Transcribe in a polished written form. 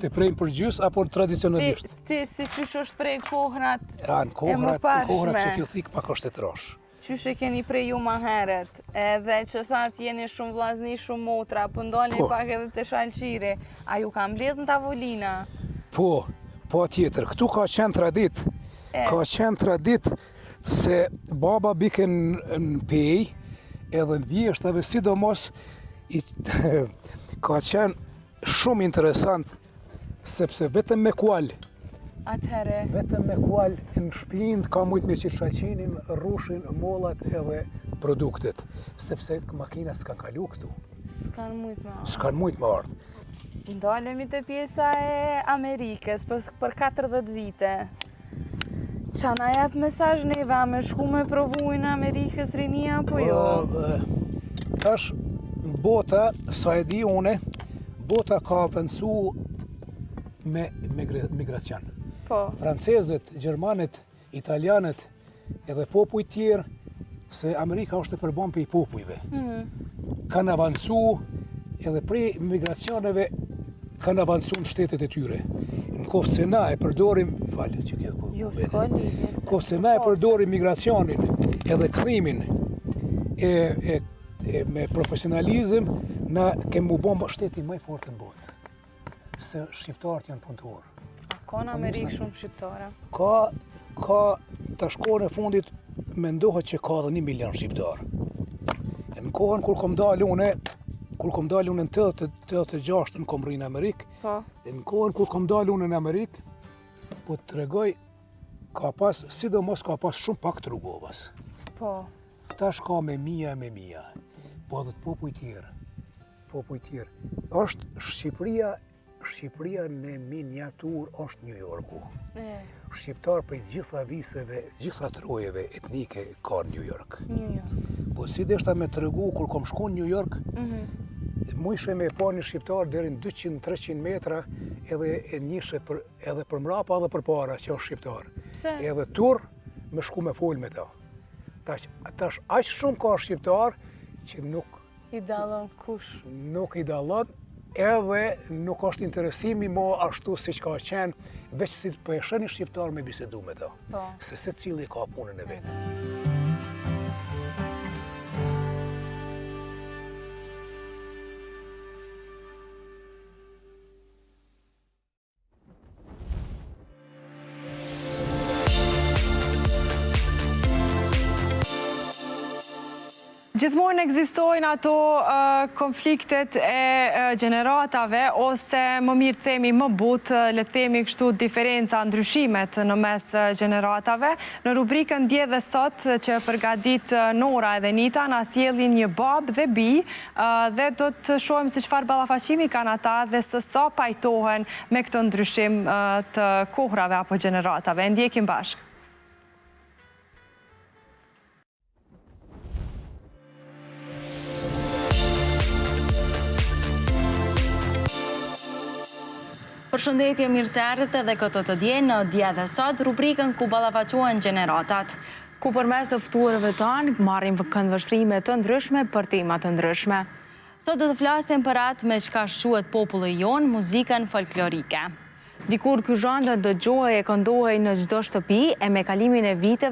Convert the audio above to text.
Të prejnë për gjys apo tradicionalisht? Ti si qysh është prej kohrat Në kohrat që kjo thik pak është e trosh. Qysh e keni prej ju ma heret, edhe që thatë jeni shumë vlazni, shumë motra, po ndoni pak edhe të shalqiri, a ju ka mbledh në tavolina? Po tjetër, këtu ka qenë tradit se baba bike në pej, edhe në vjeshtave sidomos ka qenë shumë interesant, sepse vetëm me kual, në shpinë ka mujt me qitë shaqinin, rrushin, mollat edhe produktet, sepse makina s'kan kalu këtu. S'kan mujt me ardhë. Ndalemi të pjesa e Amerikës për 40 vite. Qa na jep mesazh neve, a me shku me provu në Amerikës rinia, apo jo? Tash, bota, sa e di une, bota ka avancu me migracion. Francezët, Gjermanët, Italianët, edhe popuj tjerë, se Amerika është e përbon për i popujve. Kanë avancu, edhe prej migracioneve, kanë avancu në shtetet e tyre. Në koftë se na e përdorim, koftë se na e përdorim migracionin edhe krimin me profesionalizm, na kemë u bomba shteti më i fortë në botë. Se shqiptarët janë punëtorë. Ka në Amerikë shumë shqiptare? Ka të shkore në fundit mendohet që ka dhe 1 milion shqiptarë. Në kohën kur kom dalë une në 86 në kom rrinë në Amerikë, në kohën kur kom dalë une në Amerikë, po të tregoj, sidomos ka pas shumë pak të rrugovas. Tash ka me mija, po dhe të popuj tjerë. Është Shqipëria në miniatur është New Yorku. Shqiptar për gjitha viseve, gjitha trojeve etnike ka New York. Po si deshta me të regu, kur kom shku në New York, mu ishe me pa një shqiptar deri në 200-300 metra, edhe e njëshe edhe për mrapa edhe për para që është shqiptar. Edhe tur me shku me fol me ta. Tash aq shumë ka shqiptar që nuk i dallon kush. Nuk i dallon, edhe nuk është interesimi mo ashtu si që ka qenë, veç si për e shëni shqiptar me bisedu me ta. Se se cili ka punën e vetë. Gjithmonë ekzistojnë ato konfliktet e gjeneratave, ose më mirë themi më butë, le themi kështu diferenca, ndryshimet në mes gjeneratave. Në rubrikën Dje dhe Sot që përgadit Nora edhe Nita, na sjellin një bab dhe bi, dhe do të shohim se çfarë ballafaqimi kanë ata dhe se sa pajtohen me këtë ndryshim të kohrave apo gjeneratave. Ndjekim bashkë. Përshëndetje, mirë se erdhët edhe këtë të dje në Dje dhe Sot, rubrikën ku ballafaqohen gjeneratat, ku përmes të ftuarëve tanë marrim këndvështrime të ndryshme për tema të ndryshme. Sot do të flasim për atë me çka shquhet populli jon, muzikën folklorike. Dikur ky zhanr dëgjohej e këndohej në çdo shtëpi e me kalimin e viteve